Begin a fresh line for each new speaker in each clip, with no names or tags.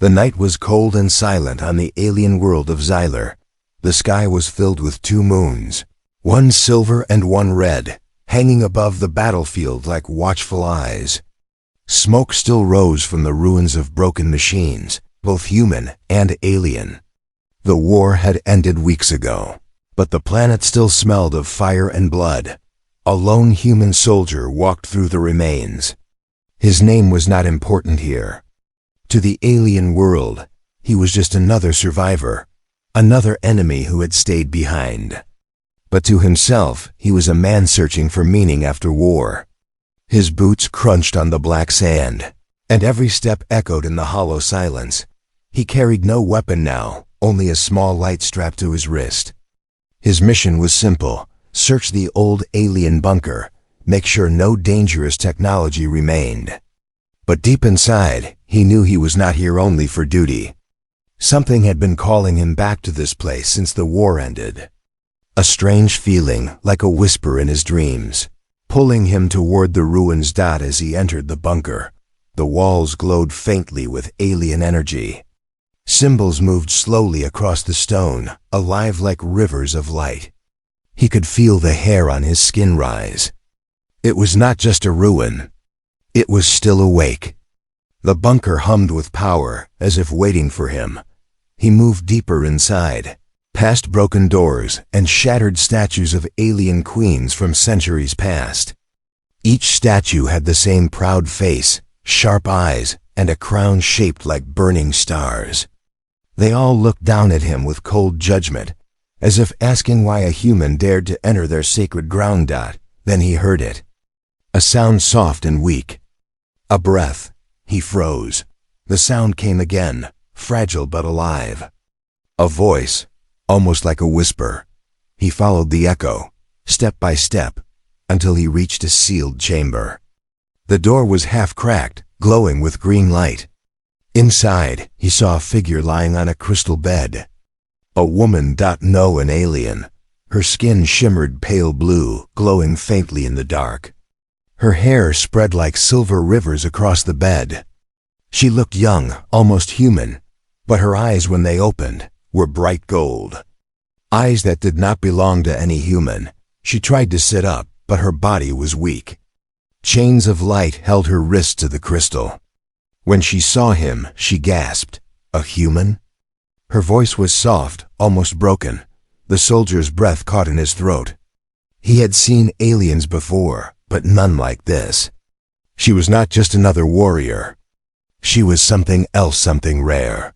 The night was cold and silent on the alien world of Xyler. The sky was filled with two moons, one silver and one red, hanging above the battlefield like watchful eyes. Smoke still rose from the ruins of broken machines, both human and alien. The war had ended weeks ago, but the planet still smelled of fire and blood. A lone human soldier walked through the remains. His name was not important here. To the alien world, he was just another survivor, another enemy who had stayed behind. But to himself, he was a man searching for meaning after war. His boots crunched on the black sand, and every step echoed in the hollow silence. He carried no weapon now, only a small light strapped to his wrist. His mission was simple: search the old alien bunker, make sure no dangerous technology remained. But deep inside, he knew he was not here only for duty. Something had been calling him back to this place since the war ended. A strange feeling, like a whisper in his dreams, pulling him toward the ruins. As he entered the bunker, the walls glowed faintly with alien energy. Symbols moved slowly across the stone, alive like rivers of light. He could feel the hair on his skin rise. It was not just a ruin. It was still awake. The bunker hummed with power, as if waiting for him. He moved deeper inside, past broken doors and shattered statues of alien queens from centuries past. Each statue had the same proud face, sharp eyes, and a crown shaped like burning stars. They all looked down at him with cold judgment, as if asking why a human dared to enter their sacred ground. Then he heard it. A sound soft and weak. A breath. He froze. The sound came again, fragile but alive. A voice, almost like a whisper. He followed the echo, step by step, until he reached a sealed chamber. The door was half cracked, glowing with green light. Inside, he saw a figure lying on a crystal bed. A woman. No, an alien. Her skin shimmered pale blue, glowing faintly in the dark. Her hair spread like silver rivers across the bed. She looked young, almost human, but her eyes, when they opened, were bright gold. Eyes that did not belong to any human. She tried to sit up, but her body was weak. Chains of light held her wrists to the crystal. When she saw him, she gasped. A human? Her voice was soft, almost broken. The soldier's breath caught in his throat. He had seen aliens before, but none like this. She was not just another warrior. She was something else, something rare.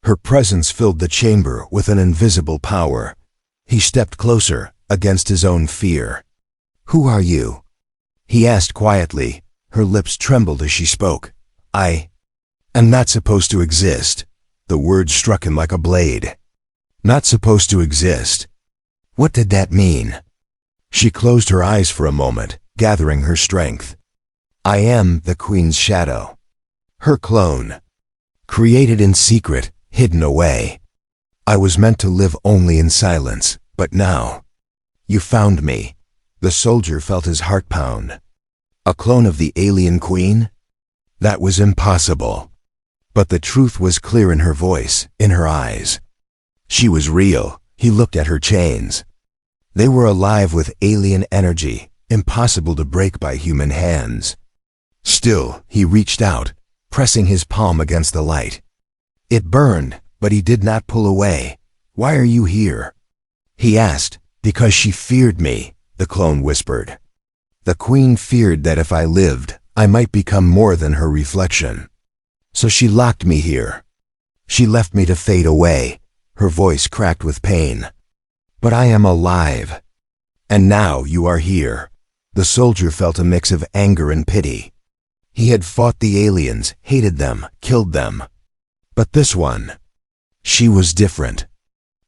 Her presence filled the chamber with an invisible power. He stepped closer, against his own fear. "Who are you?" he asked quietly. Her lips trembled as she spoke. "I am not supposed to exist." The word struck him like a blade. Not supposed to exist. What did that mean? She closed her eyes for a moment, gathering her strength. "I am the Queen's shadow. Her clone. Created in secret, hidden away. I was meant to live only in silence, but now you found me." The soldier felt his heart pound. A clone of the alien queen? That was impossible. But the truth was clear in her voice, in her eyes. She was real. He looked at her chains. They were alive with alien energy, impossible to break by human hands. Still, he reached out, pressing his palm against the light. It burned, but he did not pull away. "Why are you here?" he asked. "Because she feared me," the clone whispered. "The queen feared that if I lived, I might become more than her reflection. So she locked me here. She left me to fade away." Her voice cracked with pain. "But I am alive. And now you are here." The soldier felt a mix of anger and pity. He had fought the aliens, hated them, killed them. But this one, she was different.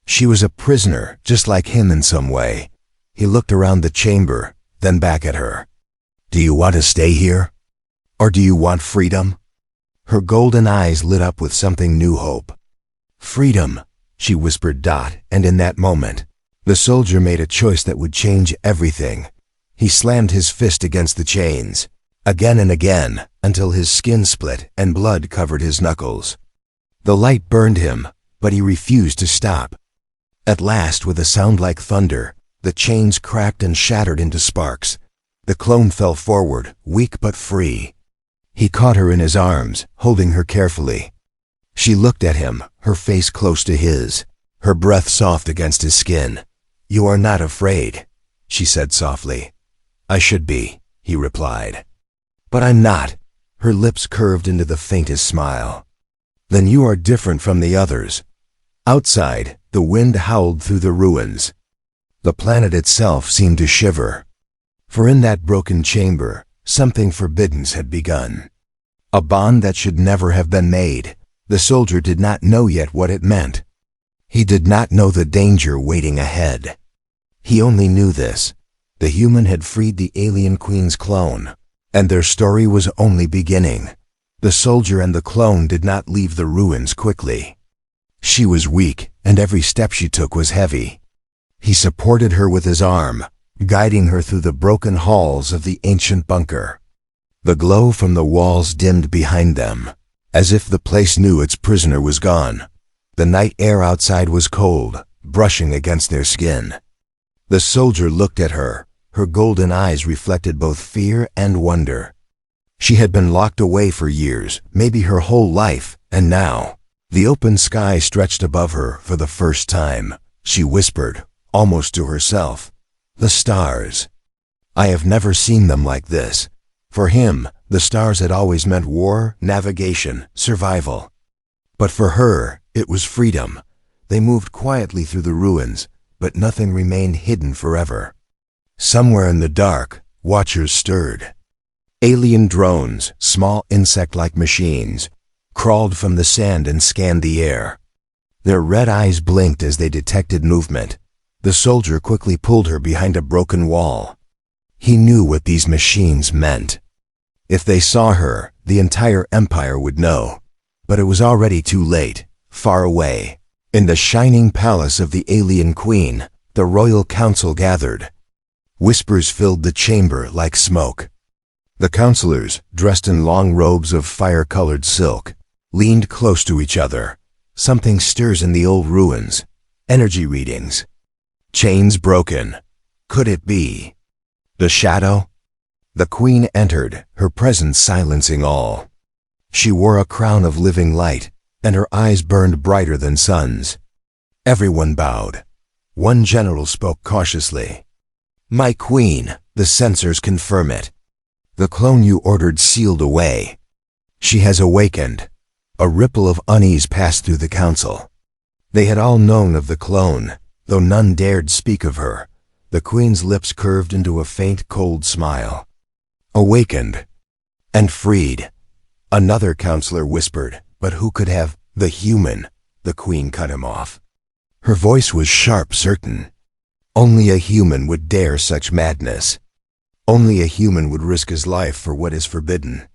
She was a prisoner, just like him in some way. He looked around the chamber, then back at her. "Do you want to stay here? Or do you want freedom?" Her golden eyes lit up with something new hope. "Freedom," she whispered. And in that moment, the soldier made a choice that would change everything. He slammed his fist against the chains, again and again, until his skin split and blood covered his knuckles. The light burned him, but he refused to stop. At last, with a sound like thunder, the chains cracked and shattered into sparks. The clone fell forward, weak but free. He caught her in his arms, holding her carefully. She looked at him, her face close to his, her breath soft against his skin. "You are not afraid," she said softly. "I should be," he replied. "But I'm not." Her lips curved into the faintest smile. "Then you are different from the others." Outside, the wind howled through the ruins. The planet itself seemed to shiver. For in that broken chamber, something forbidden had begun. A bond that should never have been made. The soldier did not know yet what it meant. He did not know the danger waiting ahead. He only knew this: the human had freed the alien queen's clone, and their story was only beginning. The soldier and the clone did not leave the ruins quickly. She was weak, and every step she took was heavy. He supported her with his arm, guiding her through the broken halls of the ancient bunker. The glow from the walls dimmed behind them, as if the place knew its prisoner was gone. The night air outside was cold, brushing against their skin. The soldier looked at her. Her golden eyes reflected both fear and wonder. She had been locked away for years, maybe her whole life, and now, the open sky stretched above her for the first time. She whispered, almost to herself, "The stars. I have never seen them like this." For him, the stars had always meant war, navigation, survival. But for her, it was freedom. They moved quietly through the ruins, but nothing remained hidden forever. Somewhere in the dark, watchers stirred. Alien drones, small insect-like machines, crawled from the sand and scanned the air. Their red eyes blinked as they detected movement. The soldier quickly pulled her behind a broken wall. He knew what these machines meant. If they saw her, the entire empire would know. But it was already too late, far away. In the shining palace of the alien queen, the royal council gathered. Whispers filled the chamber like smoke. The counselors, dressed in long robes of fire-colored silk, leaned close to each other. Something stirs in the old ruins. Energy readings. Chains broken. Could it be the shadow? The queen entered, her presence silencing all. She wore a crown of living light, and her eyes burned brighter than suns. Everyone bowed. One general spoke cautiously. "My queen, the censors confirm it. The clone you ordered sealed away. She has awakened." A ripple of unease passed through the council. They had all known of the clone, though none dared speak of her. The queen's lips curved into a faint, cold smile. "Awakened and freed," another counselor whispered, but who could have the human? The queen cut him off. Her voice was sharp, certain. Only a human would dare such madness. Only a human would risk his life for what is forbidden.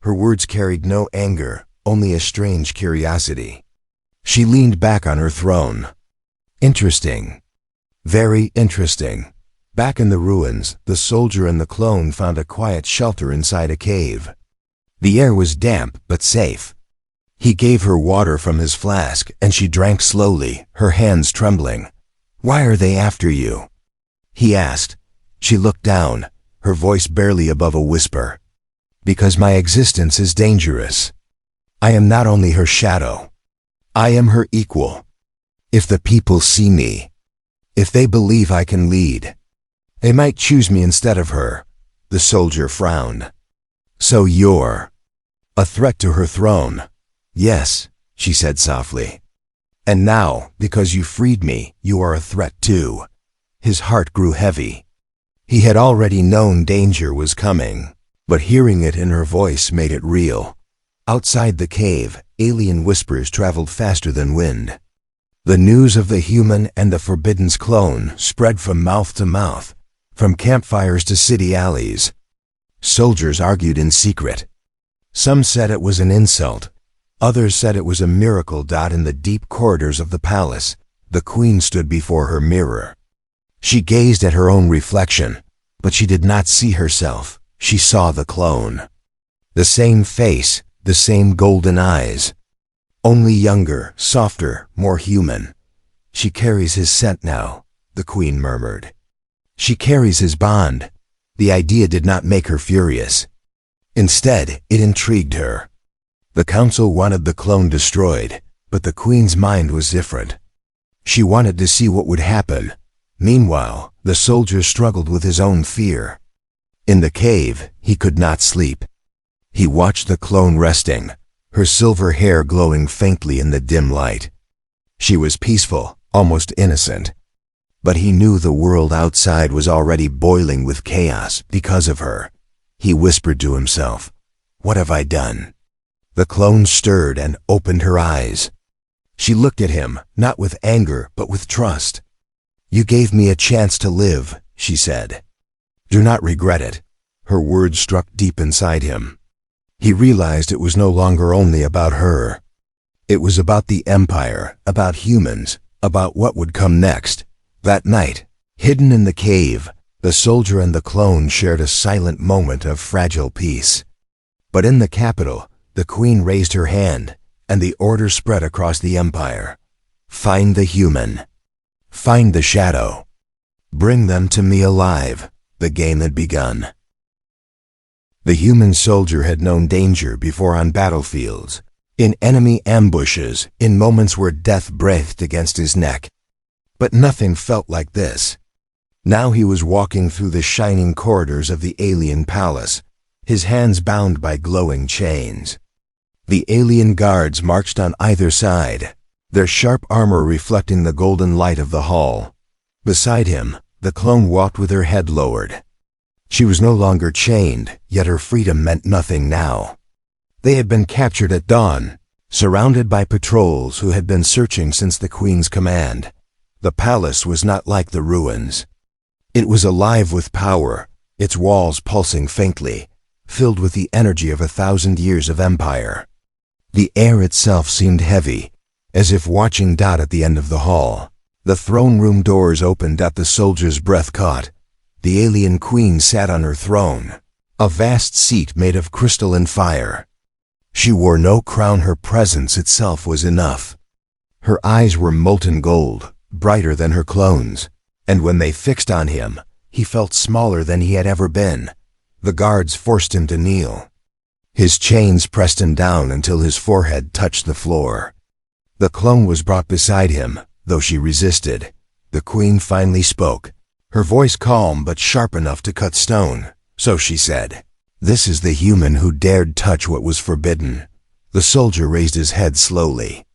Her words carried no anger, only a strange curiosity. She leaned back on her throne. Interesting. Very interesting. Back in the ruins, the soldier and the clone found a quiet shelter inside a cave. The air was damp but safe. He gave her water from his flask, and she drank slowly, her hands trembling. "Why are they after you?" he asked. She looked down, her voice barely above a whisper. "Because my existence is dangerous. I am not only her shadow. I am her equal. If the people see me, if they believe I can lead, they might choose me instead of her." The soldier frowned. "So you're a threat to her throne?" "Yes," she said softly. "And now, because you freed me, you are a threat too." His heart grew heavy. He had already known danger was coming, but hearing it in her voice made it real. Outside the cave, alien whispers traveled faster than wind. The news of the human and the forbidden's clone spread from mouth to mouth, from campfires to city alleys. Soldiers argued in secret. Some said it was an insult. Others said it was a miracle. In the deep corridors of the palace, the queen stood before her mirror. She gazed at her own reflection, but she did not see herself. She saw the clone. The same face, the same golden eyes. Only younger, softer, more human. She carries his scent now, the queen murmured. She carries his bond. The idea did not make her furious. Instead, it intrigued her. The council wanted the clone destroyed, but the queen's mind was different. She wanted to see what would happen. Meanwhile, the soldier struggled with his own fear. In the cave, he could not sleep. He watched the clone resting, her silver hair glowing faintly in the dim light. She was peaceful, almost innocent. But he knew the world outside was already boiling with chaos because of her. He whispered to himself, "What have I done?" The clone stirred and opened her eyes. She looked at him, not with anger, but with trust. "You gave me a chance to live," she said. "Do not regret it." Her words struck deep inside him. He realized it was no longer only about her. It was about the Empire, about humans, about what would come next. That night, hidden in the cave, the soldier and the clone shared a silent moment of fragile peace. But in the capital, the queen raised her hand, and the order spread across the empire. "Find the human. Find the shadow. Bring them to me alive." The game had begun. The human soldier had known danger before on battlefields, in enemy ambushes, in moments where death breathed against his neck. But nothing felt like this. Now he was walking through the shining corridors of the alien palace, his hands bound by glowing chains. The alien guards marched on either side, their sharp armor reflecting the golden light of the hall. Beside him, the clone walked with her head lowered. She was no longer chained, yet her freedom meant nothing now. They had been captured at dawn, surrounded by patrols who had been searching since the queen's command. The palace was not like the ruins. It was alive with power, its walls pulsing faintly, filled with the energy of 1,000 years of empire. The air itself seemed heavy, as if watching Dot at the end of the hall. The throne room doors opened at the soldier's breath caught. The alien queen sat on her throne, a vast seat made of crystal and fire. She wore no crown, her presence itself was enough. Her eyes were molten gold, brighter than her clone's, and when they fixed on him, he felt smaller than he had ever been. The guards forced him to kneel. His chains pressed him down until his forehead touched the floor. The clone was brought beside him, though she resisted. The queen finally spoke, her voice calm but sharp enough to cut stone. So she said, "This is the human who dared touch what was forbidden." The soldier raised his head slowly.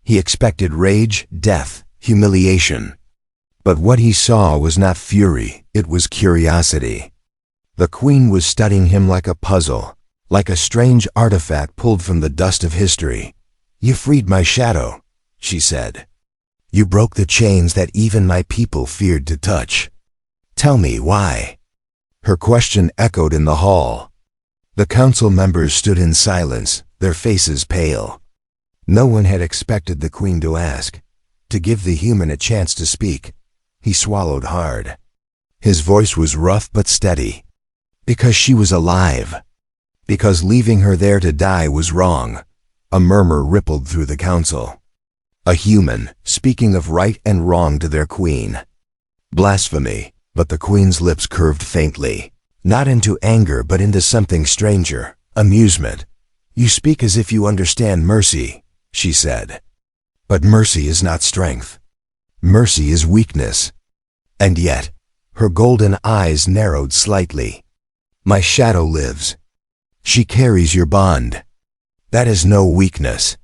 He expected rage, death, humiliation. But what he saw was not fury, it was curiosity. The queen was studying him like a puzzle, like a strange artifact pulled from the dust of history. "You freed my shadow," she said. "You broke the chains that even my people feared to touch. Tell me why." Her question echoed in the hall. The council members stood in silence, their faces pale. No one had expected the queen to ask, to give the human a chance to speak. He swallowed hard. His voice was rough but steady. Because she was alive. Because leaving her there to die was wrong. A murmur rippled through the council. A human, speaking of right and wrong to their queen. Blasphemy, but the queen's lips curved faintly. Not into anger but into something stranger, amusement. "You speak as if you understand mercy," she said. "But mercy is not strength. Mercy is weakness." And yet, her golden eyes narrowed slightly. "My shadow lives. She carries your bond. That is no weakness.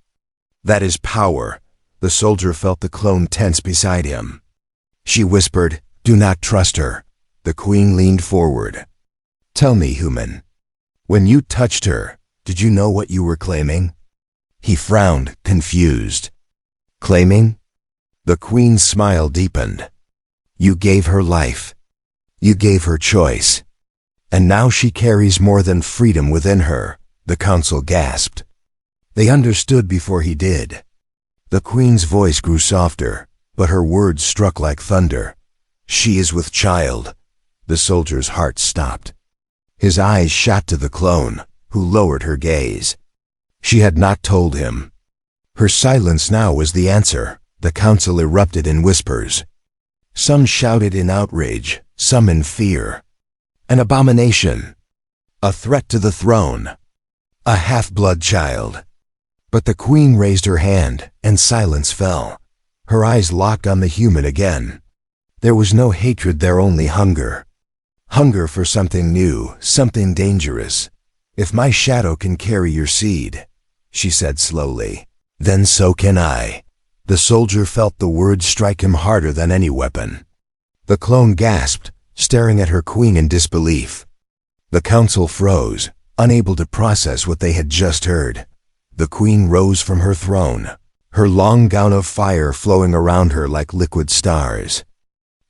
That is power." The soldier felt the clone tense beside him. She whispered, "Do not trust her." The queen leaned forward. "Tell me, human, when you touched her, did you know what you were claiming?" He frowned, confused. "Claiming?" The queen's smile deepened. "You gave her life. You gave her choice. And now she carries more than freedom within her." The council gasped. They understood before he did. The queen's voice grew softer, but her words struck like thunder. "She is with child." The soldier's heart stopped. His eyes shot to the clone, who lowered her gaze. She had not told him. Her silence now was the answer. The council erupted in whispers. Some shouted in outrage, some in fear. An abomination. A threat to the throne. A half-blood child. But the queen raised her hand, and silence fell. Her eyes locked on the human again. There was no hatred there, only hunger. Hunger for something new, something dangerous. If my shadow can carry your seed, she said slowly, then so can I. The soldier felt the words strike him harder than any weapon. The clone gasped, staring at her queen in disbelief. The council froze, unable to process what they had just heard. The queen rose from her throne, her long gown of fire flowing around her like liquid stars.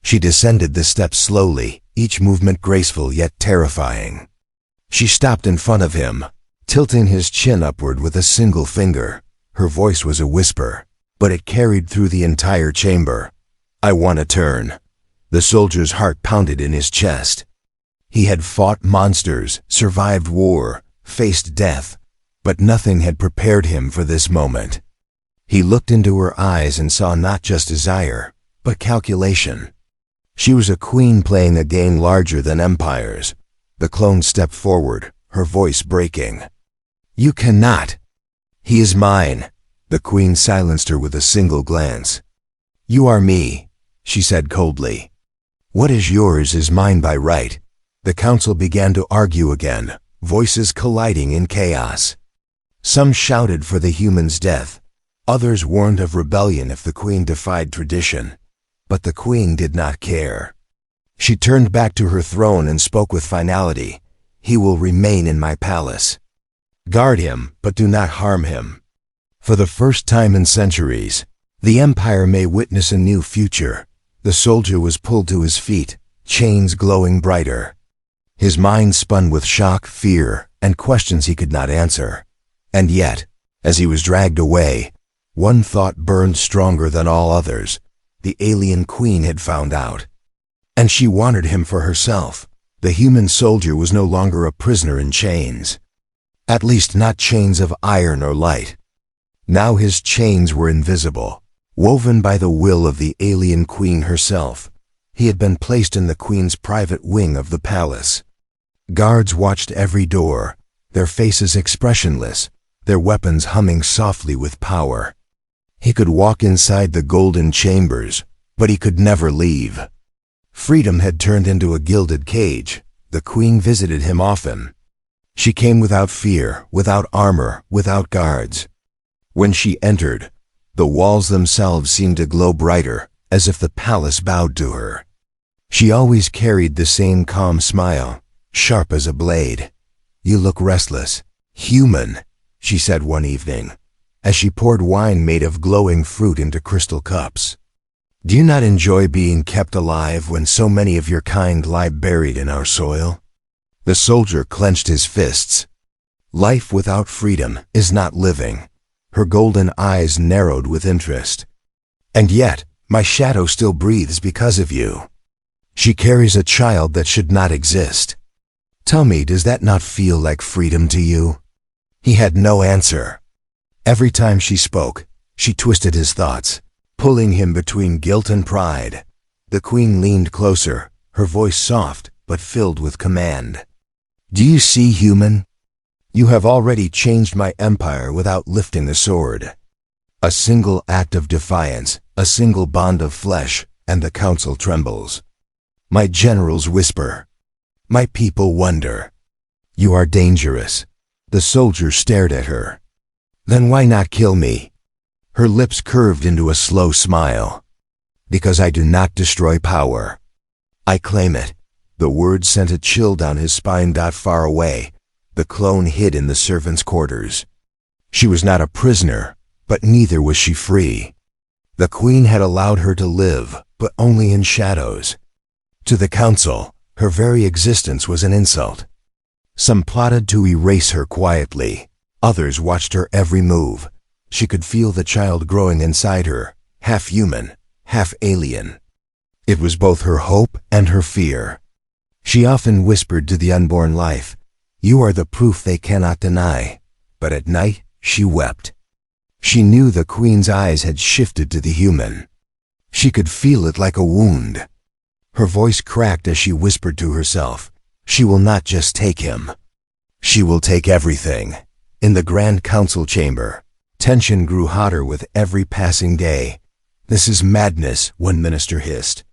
She descended the steps slowly, each movement graceful yet terrifying. She stopped in front of him, tilting his chin upward with a single finger. Her voice was a whisper, but it carried through the entire chamber. I want to turn. The soldier's heart pounded in his chest. He had fought monsters, survived war, faced death, but nothing had prepared him for this moment. He looked into her eyes and saw not just desire, but calculation. She was a queen playing a game larger than empires. The clone stepped forward, her voice breaking. You cannot. He is mine. The queen silenced her with a single glance. You are me, she said coldly. What is yours is mine by right. The council began to argue again, voices colliding in chaos. Some shouted for the human's death. Others warned of rebellion if the queen defied tradition. But the queen did not care. She turned back to her throne and spoke with finality. He will remain in my palace. Guard him, but do not harm him. For the first time in centuries, the empire may witness a new future. The soldier was pulled to his feet, chains glowing brighter. His mind spun with shock, fear, and questions he could not answer. And yet, as he was dragged away, one thought burned stronger than all others. The alien queen had found out. And she wanted him for herself. The human soldier was no longer a prisoner in chains. At least not chains of iron or light. Now his chains were invisible, woven by the will of the alien queen herself. He had been placed in the queen's private wing of the palace. Guards watched every door, their faces expressionless, their weapons humming softly with power. He could walk inside the golden chambers, but he could never leave. Freedom had turned into a gilded cage. The queen visited him often. She came without fear, without armor, without guards. When she entered, the walls themselves seemed to glow brighter, as if the palace bowed to her. She always carried the same calm smile, sharp as a blade. You look restless, human, she said one evening, as she poured wine made of glowing fruit into crystal cups. Do you not enjoy being kept alive when so many of your kind lie buried in our soil? The soldier clenched his fists. Life without freedom is not living. Her golden eyes narrowed with interest. And yet, my shadow still breathes because of you. She carries a child that should not exist. Tell me, does that not feel like freedom to you? He had no answer. Every time she spoke, she twisted his thoughts, pulling him between guilt and pride. The queen leaned closer, her voice soft but filled with command. Do you see, human? You have already changed my empire without lifting a sword. A single act of defiance, a single bond of flesh, and the council trembles. My generals whisper. My people wonder. You are dangerous. The soldier stared at her. Then why not kill me? Her lips curved into a slow smile. Because I do not destroy power. I claim it. The word sent a chill down his spine. Far away, the clone hid in the servants' quarters. She was not a prisoner, but neither was she free. The queen had allowed her to live, but only in shadows. To the council, her very existence was an insult. Some plotted to erase her quietly. Others watched her every move. She could feel the child growing inside her, half human, half alien. It was both her hope and her fear. She often whispered to the unborn life, "You are the proof they cannot deny." But at night, she wept. She knew the queen's eyes had shifted to the human. She could feel it like a wound. Her voice cracked as she whispered to herself, "She will not just take him. She will take everything." In the Grand Council chamber, tension grew hotter with every passing day. "This is madness," one minister hissed.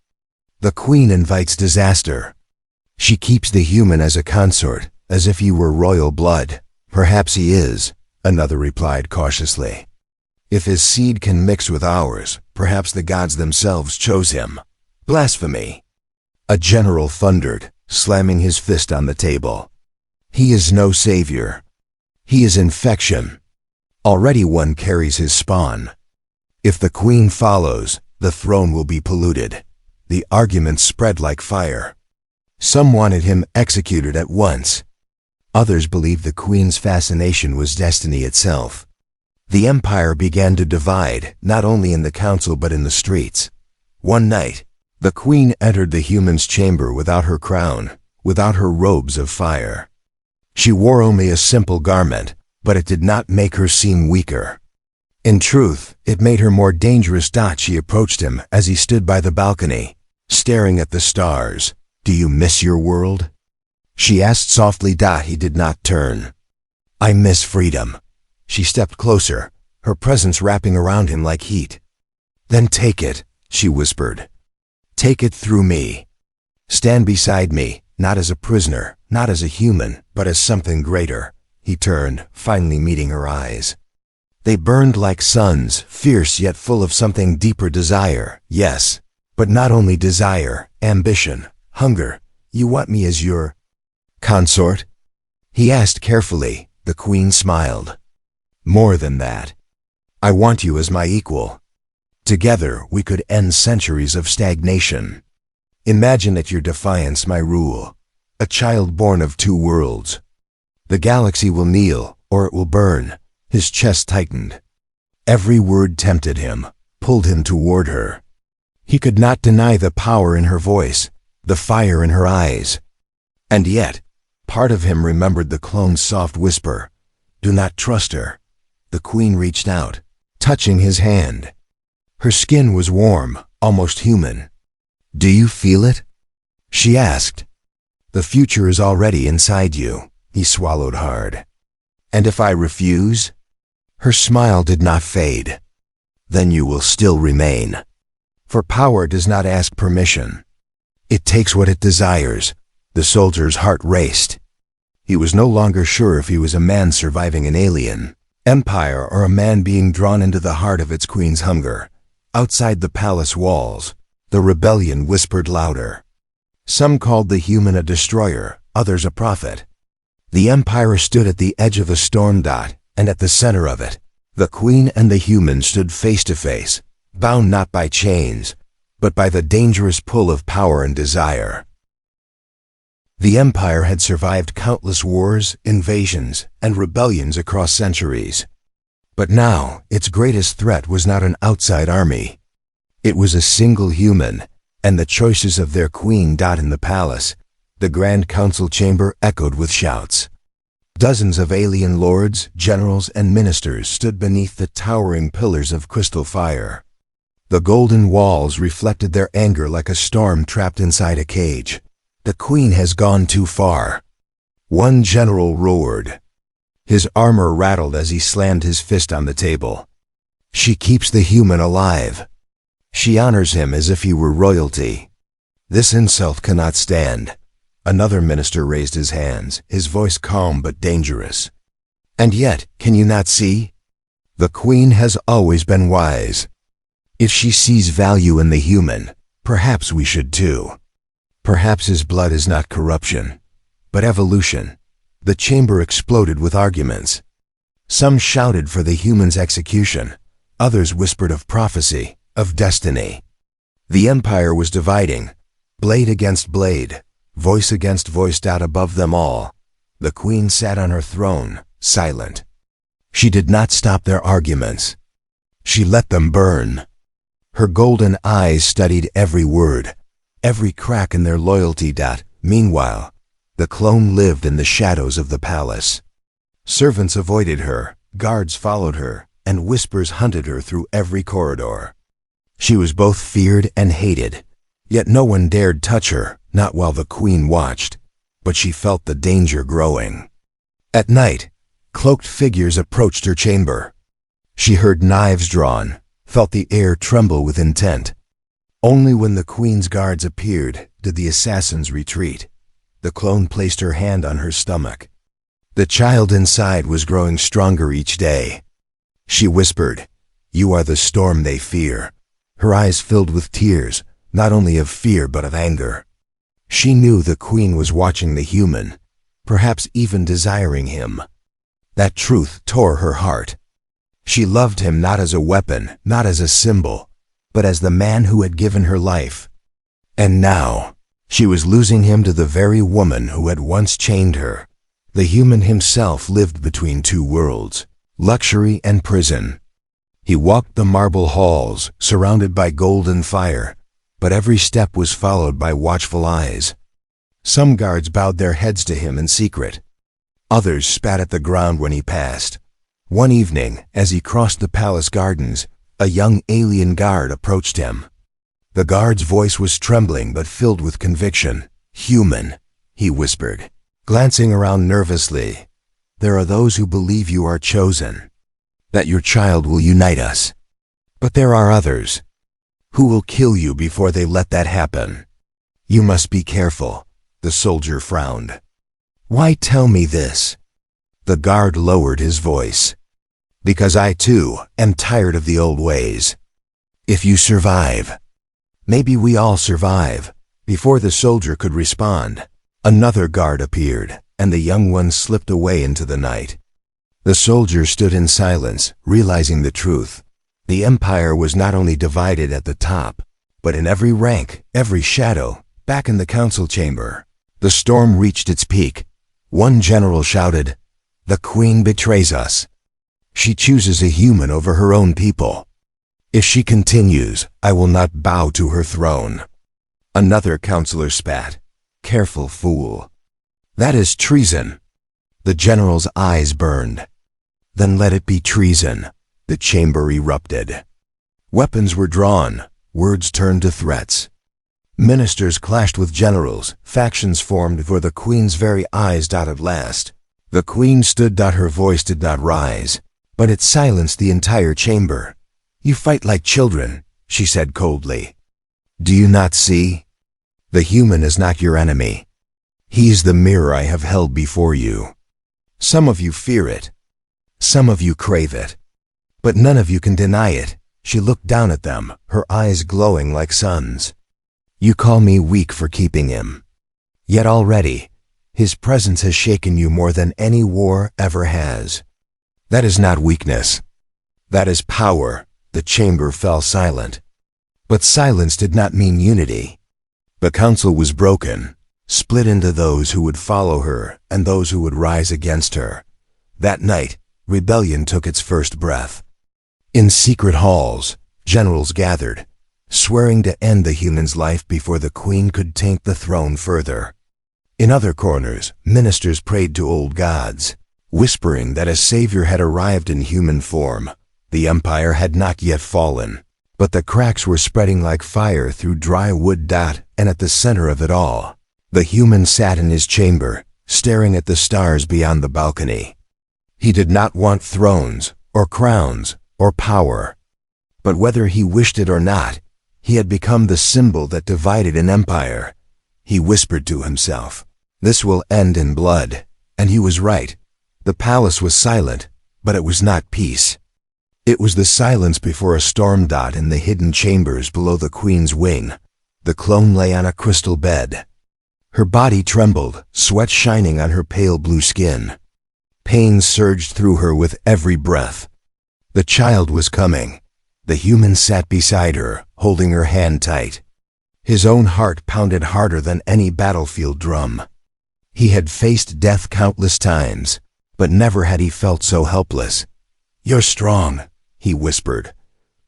"The queen invites disaster. She keeps the human as a consort, as if he were royal blood." "Perhaps he is," another replied cautiously. "If his seed can mix with ours, perhaps the gods themselves chose him." "Blasphemy!" a general thundered, slamming his fist on the table. "He is no savior. He is infection. Already one carries his spawn. If the queen follows, the throne will be polluted." The argument spread like fire. Some wanted him executed at once. Others believed the queen's fascination was destiny itself. The empire began to divide, not only in the council but in the streets. One night, the queen entered the human's chamber without her crown, without her robes of fire. She wore only a simple garment, but it did not make her seem weaker. In truth, it made her more dangerous. She approached him as he stood by the balcony, staring at the stars. "Do you miss your world?" she asked softly. He did not turn. "I miss freedom." She stepped closer, her presence wrapping around him like heat. "Then take it," she whispered. "Take it through me. Stand beside me, not as a prisoner, not as a human, but as something greater." He turned, finally meeting her eyes. They burned like suns, fierce yet full of something deeper. Desire, yes, but not only desire, ambition, hunger. "You want me as your consort?" he asked carefully. The queen smiled. "More than that. I want you as my equal. Together we could end centuries of stagnation. Imagine at your defiance my rule, a child born of two worlds. The galaxy will kneel, or it will burn." His chest tightened. Every word tempted him, pulled him toward her. He could not deny the power in her voice, the fire in her eyes. And yet, part of him remembered the clone's soft whisper, "Do not trust her." The queen reached out, touching his hand. Her skin was warm, almost human. "Do you feel it?" she asked. "The future is already inside you." He swallowed hard. "And if I refuse?" Her smile did not fade. "Then you will still remain. For power does not ask permission. It takes what it desires." The soldier's heart raced. He was no longer sure if he was a man surviving an alien empire or a man being drawn into the heart of its queen's hunger. Outside the palace walls, the rebellion whispered louder. Some called the human a destroyer, others a prophet. The empire stood at the edge of a storm. And at the center of it, the queen and the human stood face to face, bound not by chains, but by the dangerous pull of power and desire. The empire had survived countless wars, invasions, and rebellions across centuries. But now, its greatest threat was not an outside army. It was a single human, and the choices of their queen. In the palace, the Grand Council chamber echoed with shouts. Dozens of alien lords, generals, and ministers stood beneath the towering pillars of crystal fire. The golden walls reflected their anger like a storm trapped inside a cage. "The queen has gone too far," one general roared. His armor rattled as he slammed his fist on the table. "She keeps the human alive. She honors him as if he were royalty. This insult cannot stand." Another minister raised his hands, his voice calm but dangerous. "And yet, can you not see? The queen has always been wise. If she sees value in the human, perhaps we should too. Perhaps his blood is not corruption, but evolution." The chamber exploded with arguments. Some shouted for the human's execution. Others whispered of prophecy, of destiny. The empire was dividing, blade against blade, voice against voice. Above them all, the queen sat on her throne, silent. She did not stop their arguments. She let them burn. Her golden eyes studied every word, every crack in their loyalty. Meanwhile, the clone lived in the shadows of the palace. Servants avoided her, guards followed her, and whispers hunted her through every corridor. She was both feared and hated, yet no one dared touch her, not while the queen watched, but she felt the danger growing. At night, cloaked figures approached her chamber. She heard knives drawn, felt the air tremble with intent. Only when the queen's guards appeared did the assassins retreat. The clone placed her hand on her stomach. The child inside was growing stronger each day. She whispered, "You are the storm they fear." Her eyes filled with tears, not only of fear but of anger. She knew the queen was watching the human, perhaps even desiring him. That truth tore her heart. She loved him not as a weapon, not as a symbol, but as the man who had given her life. And now, she was losing him to the very woman who had once chained her. The human himself lived between two worlds, luxury and prison. He walked the marble halls, surrounded by golden fire, but every step was followed by watchful eyes. Some guards bowed their heads to him in secret. Others spat at the ground when he passed. One evening, as he crossed the palace gardens, a young alien guard approached him. The guard's voice was trembling but filled with conviction. "Human," he whispered, glancing around nervously. "There are those who believe you are chosen, that your child will unite us. But there are others who will kill you before they let that happen. You must be careful." The soldier frowned. "Why tell me this?" The guard lowered his voice. "Because I too am tired of the old ways. If you survive, maybe we all survive." Before the soldier could respond, another guard appeared, and the young one slipped away into the night. The soldier stood in silence, realizing the truth. The empire was not only divided at the top, but in every rank, every shadow. Back in the council chamber, the storm reached its peak. One general shouted, "The queen betrays us. She chooses a human over her own people. If she continues, I will not bow to her throne." Another counselor spat, "Careful, fool. That is treason." The general's eyes burned. "Then let it be treason." The chamber erupted. Weapons were drawn, words turned to threats. Ministers clashed with generals, factions formed before the queen's very eyes. At last, the queen stood. Her voice did not rise, but it silenced the entire chamber. "You fight like children," she said coldly. "Do you not see? The human is not your enemy. He is the mirror I have held before you. Some of you fear it. Some of you crave it. But none of you can deny it." She looked down at them, her eyes glowing like suns. "You call me weak for keeping him. Yet already, his presence has shaken you more than any war ever has. That is not weakness. That is power." The chamber fell silent. But silence did not mean unity. The council was broken, split into those who would follow her and those who would rise against her. That night, rebellion took its first breath. In secret halls, generals gathered, swearing to end the human's life before the queen could taint the throne further. In other corners, ministers prayed to old gods, whispering that a savior had arrived in human form. The empire had not yet fallen, but the cracks were spreading like fire through dry wood. And at the center of it all, the human sat in his chamber, staring at the stars beyond the balcony. He did not want thrones, or crowns, or power. But whether he wished it or not, he had become the symbol that divided an empire. He whispered to himself, "This will end in blood." And he was right. The palace was silent, but it was not peace. It was the silence before a storm. In the hidden chambers below the queen's wing, the clone lay on a crystal bed. Her body trembled, sweat shining on her pale blue skin. Pain surged through her with every breath. The child was coming. The human sat beside her, holding her hand tight. His own heart pounded harder than any battlefield drum. He had faced death countless times, but never had he felt so helpless. "You're strong," he whispered,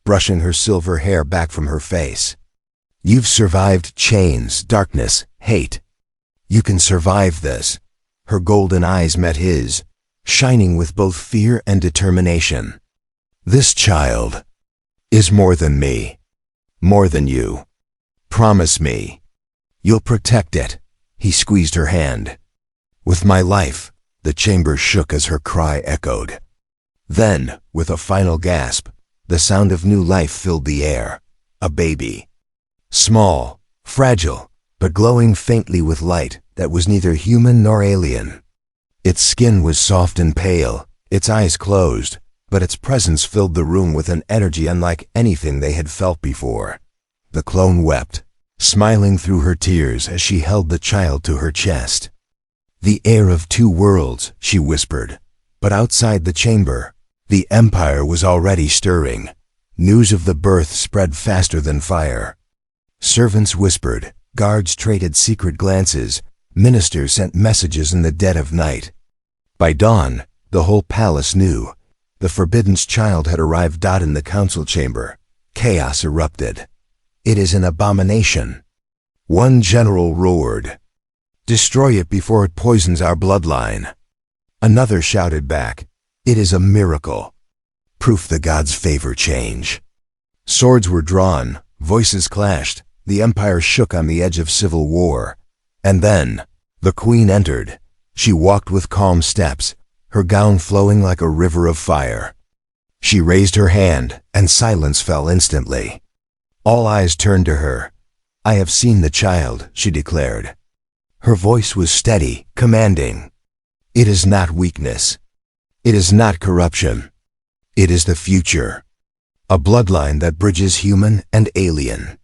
brushing her silver hair back from her face. "You've survived chains, darkness, hate. You can survive this." Her golden eyes met his, shining with both fear and determination. This child is more than me, more than you. Promise me, you'll protect it." He squeezed her hand. "With my life." The chamber shook as her cry echoed. Then, with a final gasp, the sound of new life filled the air. A baby. Small, fragile, but glowing faintly with light that was neither human nor alien. Its skin was soft and pale, its eyes closed, but its presence filled the room with an energy unlike anything they had felt before. The clone wept, smiling through her tears as she held the child to her chest. "The heir of two worlds," she whispered. But outside the chamber, the Empire was already stirring. News of the birth spread faster than fire. Servants whispered, guards traded secret glances, ministers sent messages in the dead of night. By dawn, the whole palace knew. The forbidden child had arrived. In the council chamber, chaos erupted. "It is an abomination." One general roared, "Destroy it before it poisons our bloodline." Another shouted back, "It is a miracle. Proof the gods favor change." Swords were drawn, voices clashed, the empire shook on the edge of civil war. And then, the queen entered. She walked with calm steps, her gown flowing like a river of fire. She raised her hand, and silence fell instantly. All eyes turned to her. "I have seen the child," she declared. Her voice was steady, commanding. "It is not weakness. It is not corruption. It is the future. A bloodline that bridges human and alien.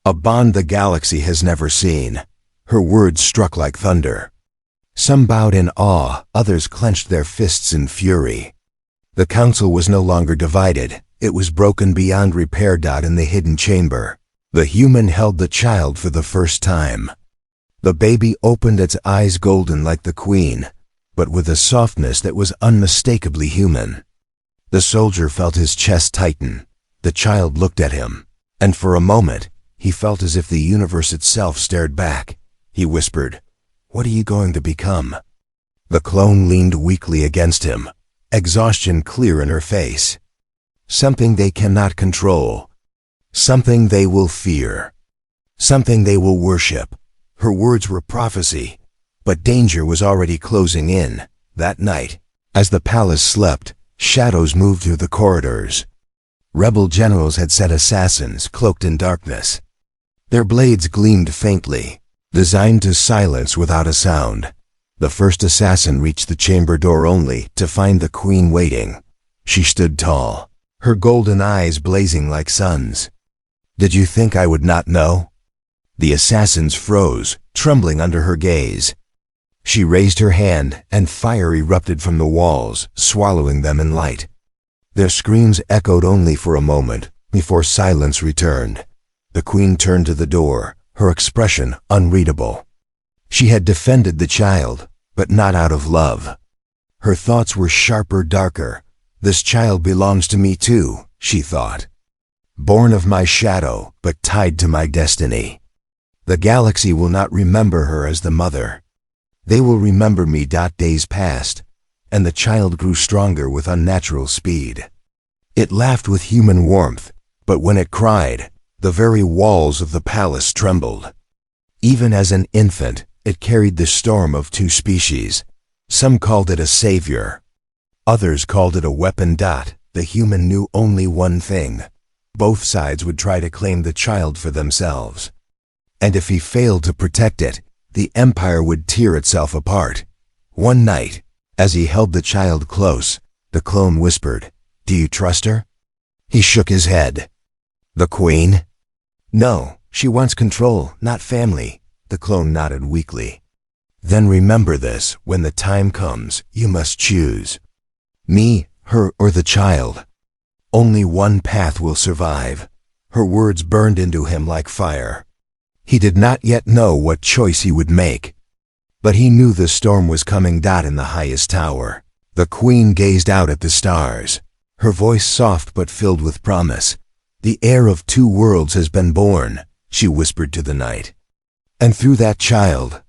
A bond the galaxy has never seen." Her words struck like thunder. Some bowed in awe, others clenched their fists in fury. The council was no longer divided. It was broken beyond repair. In the hidden chamber, the human held the child for the first time. The baby opened its eyes golden like the queen, but with a softness that was unmistakably human. The soldier felt his chest tighten. The child looked at him, and for a moment, he felt as if the universe itself stared back. He whispered, "What are you going to become?" The clone leaned weakly against him, exhaustion clear in her face. "Something they cannot control. Something they will fear. Something they will worship." Her words were prophecy, but danger was already closing in. That night, as the palace slept, shadows moved through the corridors. Rebel generals had set assassins cloaked in darkness. Their blades gleamed faintly, designed to silence without a sound. The first assassin reached the chamber door only to find the queen waiting. She stood tall, her golden eyes blazing like suns. "Did you think I would not know?" The assassins froze, trembling under her gaze. She raised her hand, and fire erupted from the walls, swallowing them in light. Their screams echoed only for a moment, before silence returned. The queen turned to the door, her expression unreadable. She had defended the child, but not out of love. Her thoughts were sharper, darker. "This child belongs to me too," she thought. "Born of my shadow, but tied to my destiny. The galaxy will not remember her as the mother. They will remember me." Days passed, and the child grew stronger with unnatural speed. It laughed with human warmth, but when it cried, the very walls of the palace trembled. Even as an infant, it carried the storm of two species. Some called it a savior. Others called it a weapon. The human knew only one thing. Both sides would try to claim the child for themselves. And if he failed to protect it, the empire would tear itself apart. One night, as he held the child close, the clone whispered, "Do you trust her?" He shook his head. "The queen?" "No, she wants control, not family." The clone nodded weakly. "Then remember this, when the time comes, you must choose. Me, her, or the child. Only one path will survive." Her words burned into him like fire. He did not yet know what choice he would make, but he knew the storm was coming. In the highest tower, the queen gazed out at the stars, her voice soft but filled with promise. "The heir of two worlds has been born," she whispered to the night. "And through that child,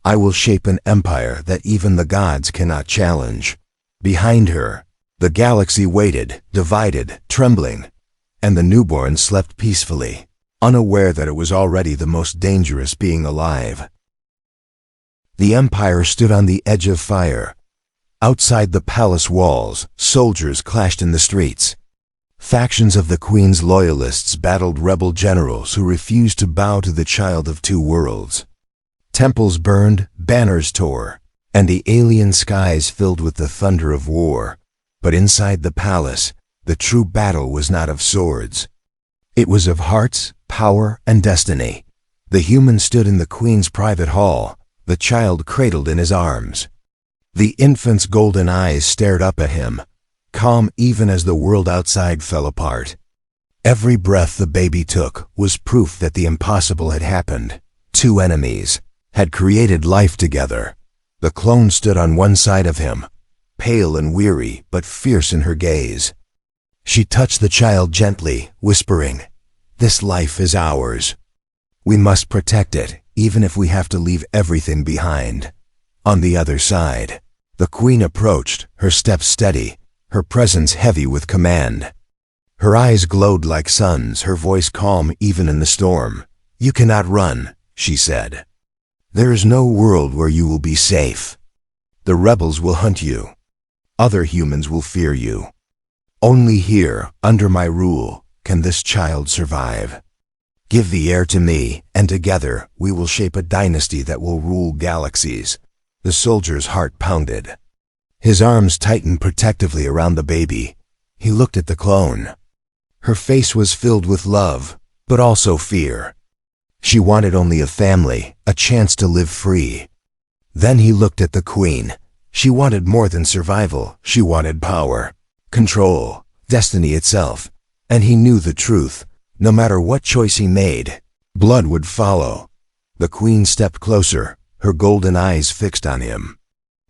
I will shape an empire that even the gods cannot challenge." Behind her, The galaxy waited, divided, trembling, and the newborn slept peacefully, unaware that it was already the most dangerous being alive. The Empire stood on the edge of fire. Outside the palace walls, soldiers clashed in the streets. Factions of the Queen's loyalists battled rebel generals who refused to bow to the Child of Two Worlds. Temples burned, banners tore, and the alien skies filled with the thunder of war. But inside the palace, the true battle was not of swords. It was of hearts, power, and destiny. The human stood in the Queen's private hall, the child cradled in his arms. The infant's golden eyes stared up at him, calm even as the world outside fell apart. Every breath the baby took was proof that the impossible had happened. Two enemies had created life together. The clone stood on one side of him, pale and weary but fierce in her gaze. She touched the child gently, whispering, "This life is ours. We must protect it, even if we have to leave everything behind." On the other side, the Queen approached, her steps steady, her presence heavy with command. Her eyes glowed like suns, her voice calm even in the storm. "You cannot run," she said. "There is no world where you will be safe. The rebels will hunt you. Other humans will fear you. Only here, under my rule, can this child survive. Give the heir to me, and together we will shape a dynasty that will rule galaxies." The soldier's heart pounded. His arms tightened protectively around the baby. He looked at the clone. Her face was filled with love, but also fear. She wanted only a family, a chance to live free. Then he looked at the Queen. She wanted more than survival. She wanted power, control, destiny itself. And he knew the truth. No matter what choice he made, blood would follow. The Queen stepped closer, her golden eyes fixed on him.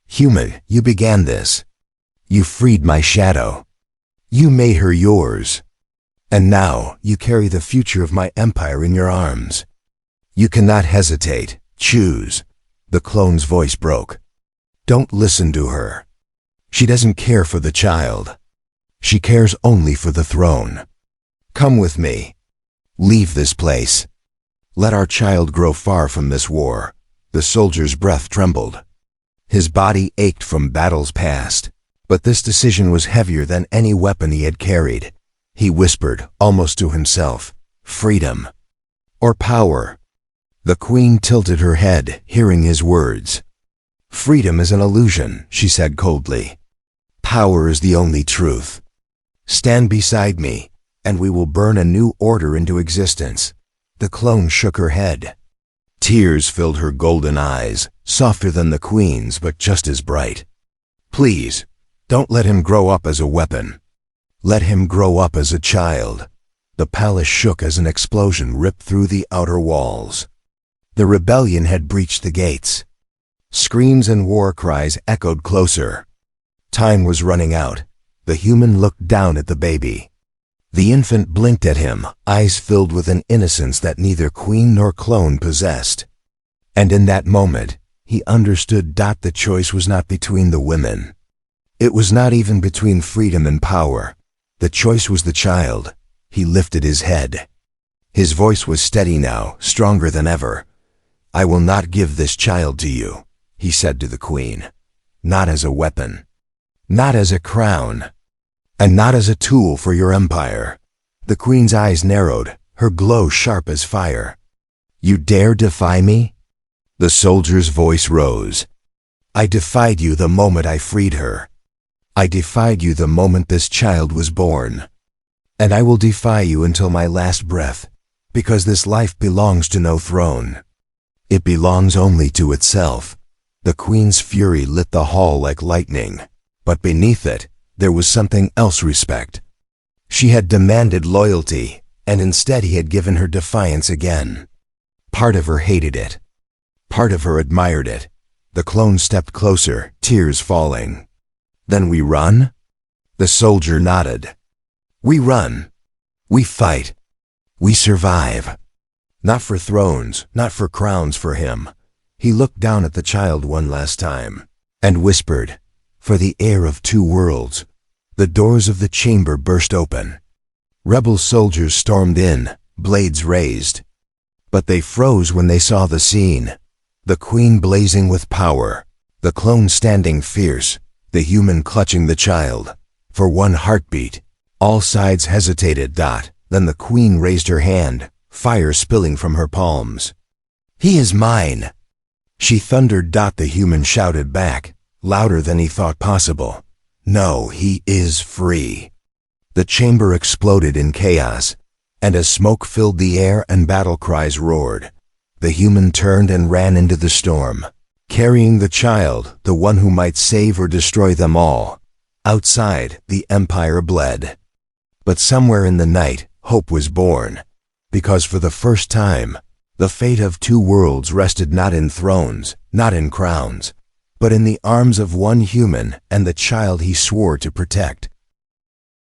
"Human, you began this. You freed my shadow. You made her yours. And now you carry the future of my empire in your arms. You cannot hesitate. Choose." The clone's voice broke. "Don't listen to her. She doesn't care for the child. She cares only for the throne. Come with me. Leave this place. Let our child grow far from this war." The soldier's breath trembled. His body ached from battles past, but this decision was heavier than any weapon he had carried. He whispered, almost to himself, "Freedom or power?" The Queen tilted her head, hearing his words. "Freedom is an illusion," she said coldly. "Power is the only truth. Stand beside me, and we will burn a new order into existence." The clone shook her head. Tears filled her golden eyes, softer than the Queen's but just as bright. "Please, don't let him grow up as a weapon. Let him grow up as a child." The palace shook as an explosion ripped through the outer walls. The rebellion had breached the gates. Screams and war cries echoed closer. Time was running out. The human looked down at the baby. The infant blinked at him, eyes filled with an innocence that neither Queen nor clone possessed. And in that moment, he understood that the choice was not between the women. It was not even between freedom and power. The choice was the child. He lifted his head. His voice was steady now, stronger than ever. "I will not give this child to you," he said to the Queen. "Not as a weapon. Not as a crown. And not as a tool for your empire." The Queen's eyes narrowed, her glow sharp as fire. "You dare defy me?" The soldier's voice rose. "I defied you the moment I freed her. I defied you the moment this child was born. And I will defy you until my last breath, because this life belongs to no throne. It belongs only to itself." The Queen's fury lit the hall like lightning, but beneath it, there was something else: respect. She had demanded loyalty, and instead he had given her defiance again. Part of her hated it. Part of her admired it. The clone stepped closer, tears falling. "Then we run?" The soldier nodded. "We run. We fight. We survive. Not for thrones, not for crowns for him." He looked down at the child one last time, and whispered, "For the heir of two worlds." The doors of the chamber burst open. Rebel soldiers stormed in, blades raised. But they froze when they saw the scene. The queen blazing with power, the clone standing fierce, the human clutching the child. For one heartbeat, all sides hesitated. Then the queen raised her hand, fire spilling from her palms. "He is mine!" she thundered. The human shouted back, louder than he thought possible. "No, he is free." The chamber exploded in chaos, and as smoke filled the air and battle cries roared, the human turned and ran into the storm, carrying the child, the one who might save or destroy them all. Outside, the empire bled. But somewhere in the night, hope was born, because for the first time, the fate of two worlds rested not in thrones, not in crowns, but in the arms of one human and the child he swore to protect.